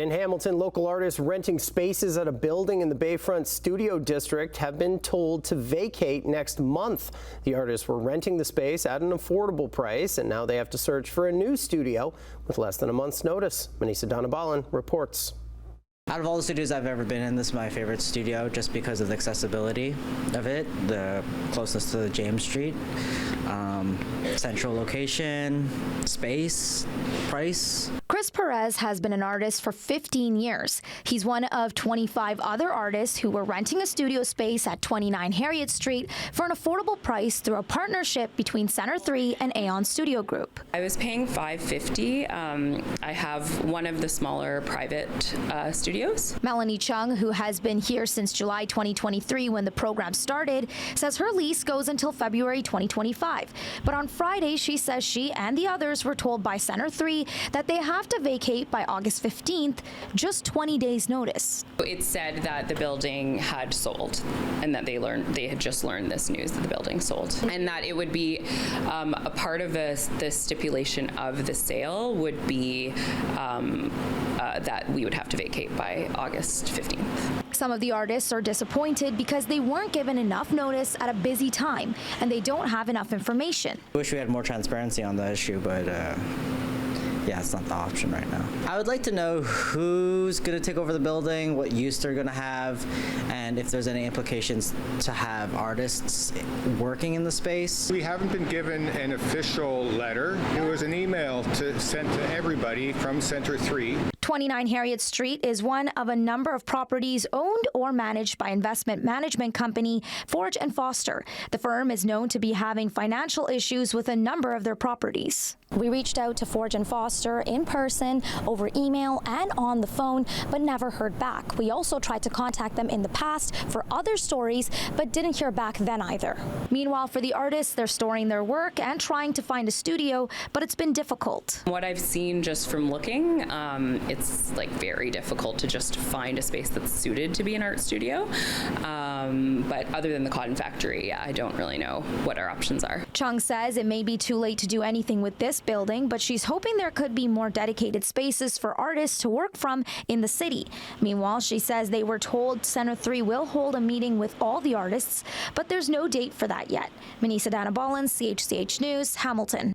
In Hamilton, local artists renting spaces at a building in the Bayfront studio district have been told to vacate next month. The artists were renting the space at an affordable price, and now they have to search for a new studio with less than a month's notice. Melanie Cheung reports. Out of all the studios I've ever been in, this is my favorite studio just because of the accessibility of it, the closeness to James Street, central location, space, price. Perez has been an artist for 15 years. He's one of 25 other artists who were renting a studio space at 29 Harriet Street for an affordable price through a partnership between Center 3 and Aeon Studio Group. I was paying $550. I have one of the smaller private studios. Melanie Cheung, who has been here since July 2023 when the program started, says her lease goes until February 2025. But on Friday, she says she and the others were told by Center 3 that they have to vacate by August 15th, just 20 days notice. It said that the building had sold and that they had just learned this news that the building sold, and that it would be a part of the stipulation of the sale would be that we would have to vacate by August 15th. Some of the artists are disappointed because they weren't given enough notice at a busy time and they don't have enough information. I wish we had more transparency on the issue, but yeah, it's not the option right now. I would like to know who's going to take over the building, what use they're going to have, and if there's any implications to have artists working in the space. We haven't been given an official letter. It was an email sent to everybody from Center 3. 29 Harriet Street is one of a number of properties owned or managed by investment management company Forge & Foster. The firm is known to be having financial issues with a number of their properties. We reached out to Forge & Foster in person, over email, and on the phone, but never heard back. We also tried to contact them in the past for other stories, but didn't hear back then either. Meanwhile, for the artists, they're storing their work and trying to find a studio, but it's been difficult. What I've seen just from looking, it's like very difficult to just find a space that's suited to be an art studio. But other than the cotton factory, I don't really know what our options are. Cheung says it may be too late to do anything with this building, but she's hoping there could be more dedicated spaces for artists to work from in the city. Meanwhile, she says they were told Center 3 will hold a meeting with all the artists, but there's no date for that yet. Melanie Cheung, CHCH News, Hamilton.